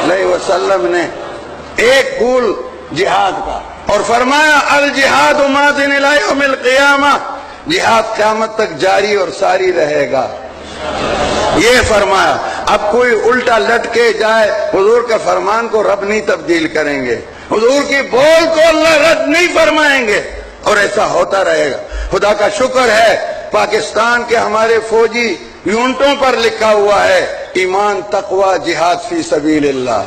علیہ وسلم نے ایک پھول جہاد کا، اور فرمایا الجہاد ماضٍ الی یوم القیامہ، جہاد قیامت تک جاری اور ساری رہے گا، یہ فرمایا۔ اب کوئی الٹا لٹکے جائے، حضور کے فرمان کو رب نہیں تبدیل کریں گے، حضور کی بول کو اللہ رد نہیں فرمائیں گے، اور ایسا ہوتا رہے گا۔ خدا کا شکر ہے پاکستان کے ہمارے فوجی یونٹوں پر لکھا ہوا ہے ایمان، تقوی، جہاد فی سبیل اللہ،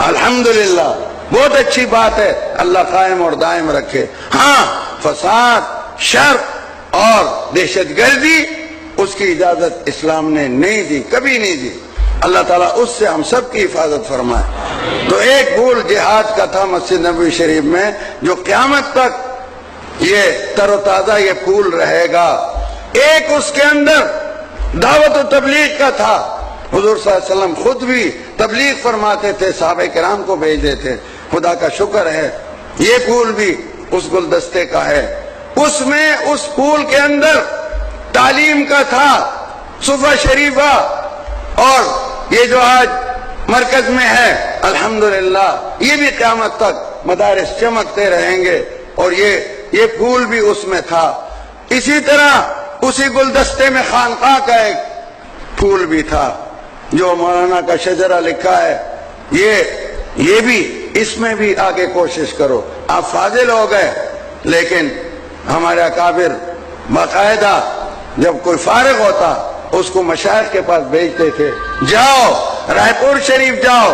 الحمدللہ، بہت اچھی بات ہے، اللہ قائم اور دائم رکھے۔ ہاں، فساد، شر اور دہشت گردی، اس کی اجازت اسلام نے نہیں دی، کبھی نہیں دی، اللہ تعالیٰ اس سے ہم سب کی حفاظت فرمائے۔ تو ایک پھول جہاد کا تھا مسجد نبوی شریف میں، جو قیامت تک یہ تر و تازہ یہ پھول رہے گا۔ ایک اس کے اندر دعوت و تبلیغ کا تھا، حضور صلی اللہ علیہ وسلم خود بھی تبلیغ فرماتے تھے، صحابہ کرام کو بھیجتے تھے۔ خدا کا شکر ہے یہ پھول بھی اس گلدستے کا ہے۔ اس میں، اس پھول کے اندر تعلیم کا تھا، صفحہ شریفہ، اور یہ جو آج مرکز میں ہے الحمدللہ، یہ بھی قیامت تک مدارس چمکتے رہیں گے، اور یہ پھول بھی اس میں تھا۔ اسی طرح اسی گلدستے میں خانقاہ کا ایک پھول بھی تھا، جو مولانا کا شجرہ لکھا ہے، یہ بھی، اس میں بھی آگے کوشش کرو۔ آپ فاضل ہو گئے، لیکن ہمارے اکابر باقاعدہ جب کوئی فارغ ہوتا اس کو مشائخ کے پاس بھیجتے تھے، جاؤ رائے پور شریف جاؤ،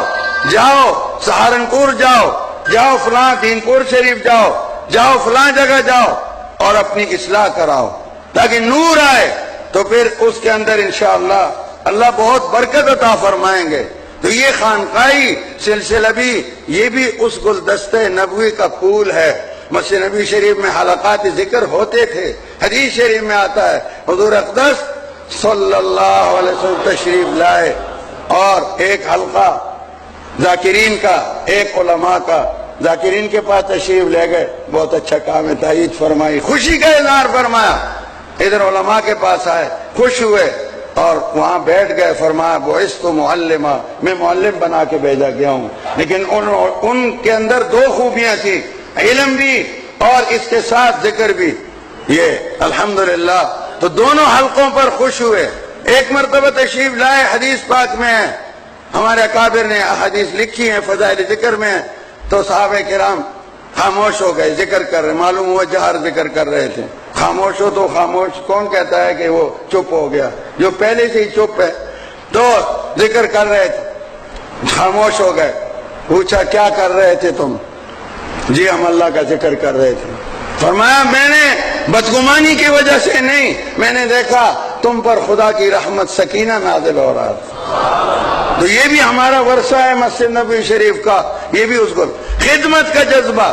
جاؤ سہارنپور جاؤ، جاؤ فلاں دین پور شریف جاؤ، جاؤ فلاں جگہ جاؤ، اور اپنی اصلاح کراؤ تاکہ نور آئے، تو پھر اس کے اندر انشاءاللہ اللہ بہت برکت عطا فرمائیں گے۔ تو یہ خانقاہی سلسلہ بھی، یہ بھی اس گلدستے نبوی کا پھول ہے۔ مسجد نبی شریف میں حلقات ذکر ہوتے تھے، حدیث شریف میں آتا ہے حضور اقدس صلی اللہ علیہ وسلم تشریف لائے، اور ایک حلقہ ذاکرین کا، ایک علماء کا، ذاکرین کے پاس تشریف لے گئے، بہت اچھا کام ہے، تائید فرمائی، خوشی کا اظہار فرمایا۔ ادھر علماء کے پاس آئے، خوش ہوئے، اور وہاں بیٹھ گئے، فرمایا بعثت معلما، میں معلم بنا کے بھیجا گیا ہوں۔ لیکن ان کے اندر دو خوبیاں تھیں، علم بھی اور اس کے ساتھ ذکر بھی، یہ الحمدللہ۔ تو دونوں حلقوں پر خوش ہوئے۔ ایک مرتبہ تشریف لائے، حدیث پاک میں ہے، ہمارے اکابر نے حدیث لکھی ہے، فضائل ذکر میں ہے، تو صحابہ کرام خاموش ہو گئے، ذکر کر رہے، معلوم ہوا جہر ذکر کر رہے تھے۔ خاموش ہو تو خاموش، کون کہتا ہے کہ وہ چپ ہو گیا؟ جو پہلے سے ہی چپ ہے۔ تو ذکر کر رہے تھے، خاموش ہو گئے۔ پوچھا کیا کر رہے تھے تم؟ جی ہم اللہ کا ذکر کر رہے تھے۔ فرمایا میں نے بدگمانی کی وجہ سے نہیں، میں نے دیکھا تم پر خدا کی رحمت سکینہ نازل ہو رہا تھا۔ تو یہ بھی ہمارا ورثہ ہے مسجد نبوی شریف کا، یہ بھی اس کو خدمت کا جذبہ،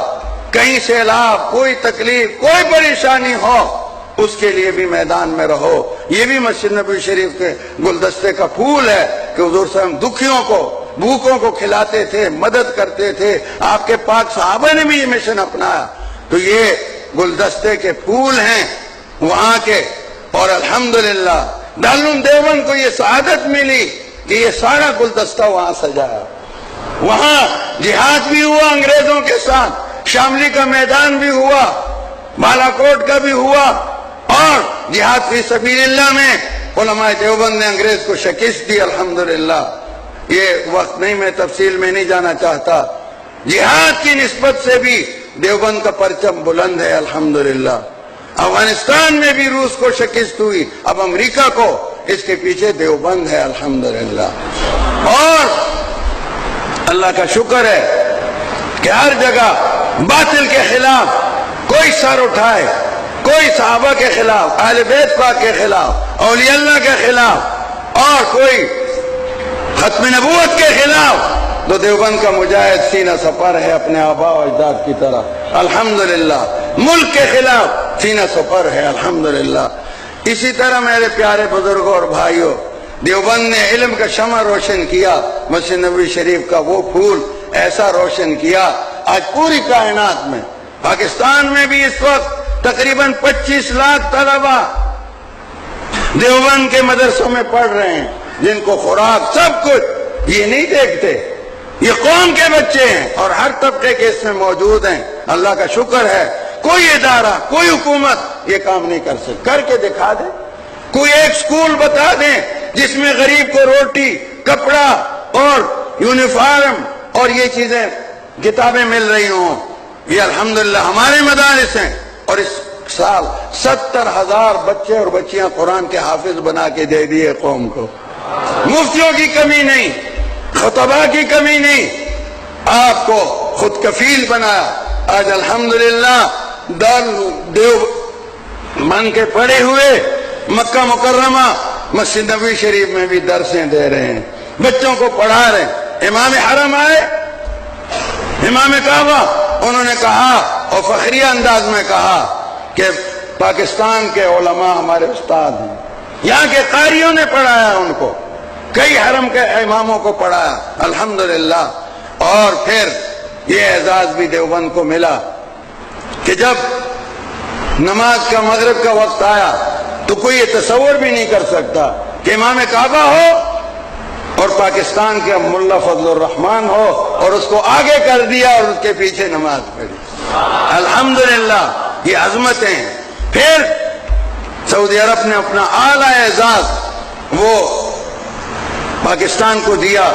کہیں سیلاب، کوئی تکلیف، کوئی پریشانی ہو، اس کے لیے بھی میدان میں رہو۔ یہ بھی مسجد نبوی شریف کے گلدستے کا پھول ہے کہ حضور صلی اللہ علیہ وسلم دکھیوں کو، بھوکوں کو کھلاتے تھے، مدد کرتے تھے، آپ کے پاک صحابہ نے بھی یہ مشن اپنایا۔ تو یہ گلدستے کے پھول ہیں وہاں کے، اور الحمدللہ دارالعلوم دیوبند کو یہ سعادت ملی کہ یہ سارا گلدستہ وہاں سجایا۔ وہاں جہاد بھی ہوا انگریزوں کے ساتھ، شاملی کا میدان بھی ہوا، بالا کوٹ کا بھی ہوا، اور جہاد فی سبیل اللہ میں علماء دیوبند نے انگریز کو شکست دی الحمدللہ۔ یہ وقت نہیں، میں تفصیل میں نہیں جانا چاہتا۔ جہاد کی نسبت سے بھی دیوبند کا پرچم بلند ہے الحمدللہ۔ افغانستان میں بھی روس کو شکست ہوئی، اب امریکہ کو، اس کے پیچھے دیوبند ہے الحمدللہ۔ اور اللہ کا شکر ہے کہ ہر جگہ باطل کے خلاف کوئی سر اٹھائے، کوئی صحابہ کے خلاف، اہل بیت پاک کے خلاف، اولیاء اللہ کے خلاف، اور کوئی ختم نبوت کے خلاف، تو دیوبند کا مجاہد سینہ سپر ہے اپنے آباء و اجداد کی طرح الحمدللہ۔ ملک کے خلاف سینہ سپر ہے الحمدللہ۔ اسی طرح میرے پیارے بزرگوں اور بھائیوں، دیوبند نے علم کا شمع روشن کیا، مسجد نبوی شریف کا وہ پھول ایسا روشن کیا، آج پوری کائنات میں، پاکستان میں بھی اس وقت تقریباً 25 لاکھ طلبہ دیوبند کے مدرسوں میں پڑھ رہے ہیں، جن کو خوراک سب کچھ، یہ نہیں دیکھتے یہ قوم کے بچے ہیں اور ہر طبقے کے اس میں موجود ہیں. اللہ کا شکر ہے کوئی ادارہ کوئی حکومت یہ کام نہیں کر سکتی. کر کے دکھا دیں. کوئی ایک سکول بتا دیں جس میں غریب کو روٹی کپڑا اور یونیفارم اور یہ چیزیں کتابیں مل رہی ہوں. یہ الحمدللہ ہمارے مدارس ہیں اور اس سال 70,000 بچے اور بچیاں قرآن کے حافظ بنا کے دے دیے قوم کو. مفتیوں کی کمی نہیں, خطباء کی کمی نہیں, آپ کو خود کفیل بنایا. آج الحمدللہ دیوبند کے پڑھے ہوئے مکہ مکرمہ مسجد نبوی شریف میں بھی درسیں دے رہے ہیں, بچوں کو پڑھا رہے ہیں. امام حرم آئے, امام کعبہ, انہوں نے کہا اور فخریہ انداز میں کہا کہ پاکستان کے علماء ہمارے استاد ہیں. یہاں کے قاریوں نے پڑھایا ان کو, کئی حرم کے اماموں کو پڑھایا الحمدللہ. اور پھر یہ اعزاز بھی دیوبند کو ملا کہ جب نماز کا مغرب کا وقت آیا تو کوئی یہ تصور بھی نہیں کر سکتا کہ امام کعبہ ہو اور پاکستان کے ملا فضل الرحمان ہو اور اس کو آگے کر دیا اور اس کے پیچھے نماز پڑھی. الحمدللہ یہ عظمتیں ہیں. پھر سعودی عرب نے اپنا اعلیٰ اعزاز وہ پاکستان کو دیا.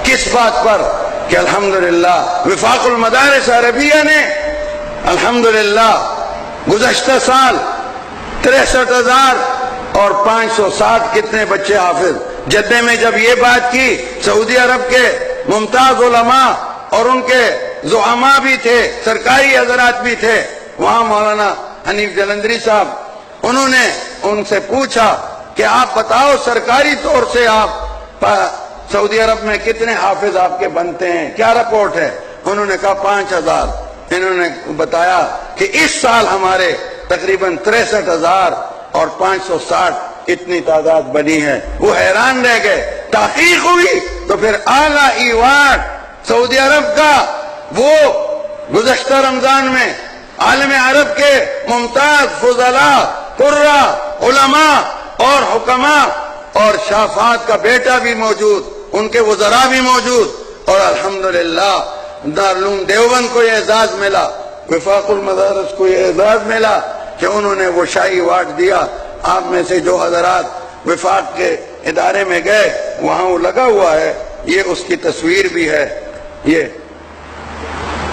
کس بات پر کہ الحمدللہ وفاق المدارس عربیہ نے الحمدللہ گزشتہ سال 63,560 کتنے بچے حافظ. جدہ میں جب یہ بات کی, سعودی عرب کے ممتاز علماء اور ان کے زعماء بھی تھے, سرکاری حضرات بھی تھے وہاں. مولانا حنیف جلندری صاحب, انہوں نے ان سے پوچھا کہ آپ بتاؤ سرکاری طور سے آپ سعودی عرب میں کتنے حافظ آپ کے بنتے ہیں, کیا رپورٹ ہے؟ انہوں نے کہا 5,000. انہوں نے بتایا کہ اس سال ہمارے تقریباً 63,560 اتنی تعداد بنی ہے. وہ حیران رہ گئے. تحقیق ہوئی تو پھر اعلیٰ ایوارڈ سعودی عرب کا وہ گزشتہ رمضان میں عالم عرب کے ممتاز فضلاء قرہ علماء اور حکماء اور شافعات کا بیٹا بھی موجود, ان کے وزراء بھی موجود, اور الحمدللہ دارالعلوم دیوبند کو یہ اعزاز ملا, وفاق المدارس کو یہ اعزاز ملا کہ انہوں نے وہ شاہی ایوارڈ دیا. آپ میں سے جو حضرات وفاق کے ادارے میں گئے وہاں وہ لگا ہوا ہے, یہ اس کی تصویر بھی ہے,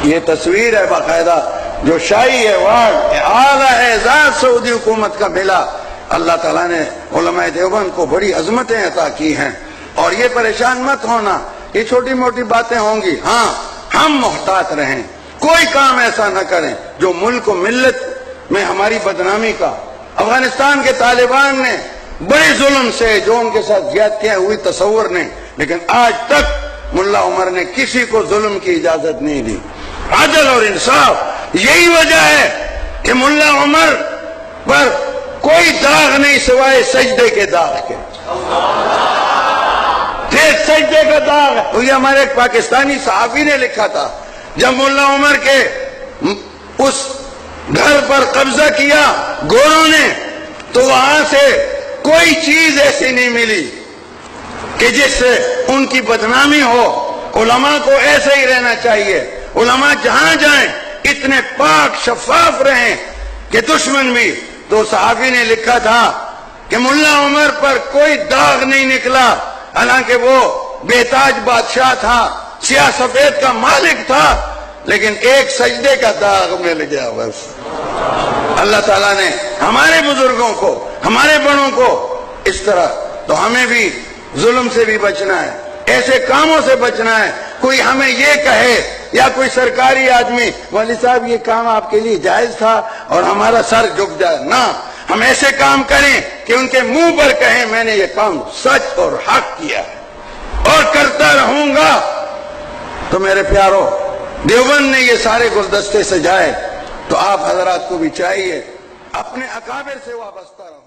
یہ تصویر ہے باقاعدہ جو شاہی ایوارڈ اعلیٰ اعزاز سعودی حکومت کا ملا. اللہ تعالیٰ نے علماء دیوبند کو بڑی عظمتیں عطا کی ہیں. اور یہ پریشان مت ہونا, یہ چھوٹی موٹی باتیں ہوں گی. ہاں ہم محتاط رہیں, کوئی کام ایسا نہ کریں جو ملک و ملت میں ہماری بدنامی کا. افغانستان کے طالبان نے بڑے ظلم سے جو ان کے ساتھ زیادتیاں ہوئی تصور نہیں, لیکن آج تک ملا عمر نے کسی کو ظلم کی اجازت نہیں دی. عدل اور انصاف یہی وجہ ہے کہ ملا عمر پر کوئی داغ نہیں سوائے سجدے کے داغ کے. سجدے کا داغ ہے. یہ ہمارے ایک پاکستانی صحافی نے لکھا تھا, جب ملا عمر کے اس گھر پر قبضہ کیا گوروں نے تو وہاں سے کوئی چیز ایسی نہیں ملی کہ جس سے ان کی بدنامی ہو. علماء کو ایسے ہی رہنا چاہیے. علماء جہاں جائیں اتنے پاک شفاف رہیں کہ دشمن بھی. تو صحافی نے لکھا تھا کہ ملا عمر پر کوئی داغ نہیں نکلا, حالانکہ وہ بےتاج بادشاہ تھا, سیاہ سفید کا مالک تھا, لیکن ایک سجدے کا داغ مل گیا بس. اللہ تعالیٰ نے ہمارے بزرگوں کو, ہمارے بڑوں کو اس طرح. تو ہمیں بھی ظلم سے بھی بچنا ہے, ایسے کاموں سے بچنا ہے. کوئی ہمیں یہ کہے یا کوئی سرکاری آدمی, والی صاحب یہ کام آپ کے لیے جائز تھا, اور ہمارا سر جھک جائے. نہ, ہم ایسے کام کریں کہ ان کے منہ پر کہیں میں نے یہ کام سچ اور حق کیا ہے اور کرتا رہوں گا. تو میرے پیارو, دیوبند نے یہ سارے گلدستے سجائے, تو آپ حضرات کو بھی چاہیے اپنے اکابر سے وابستہ رہو.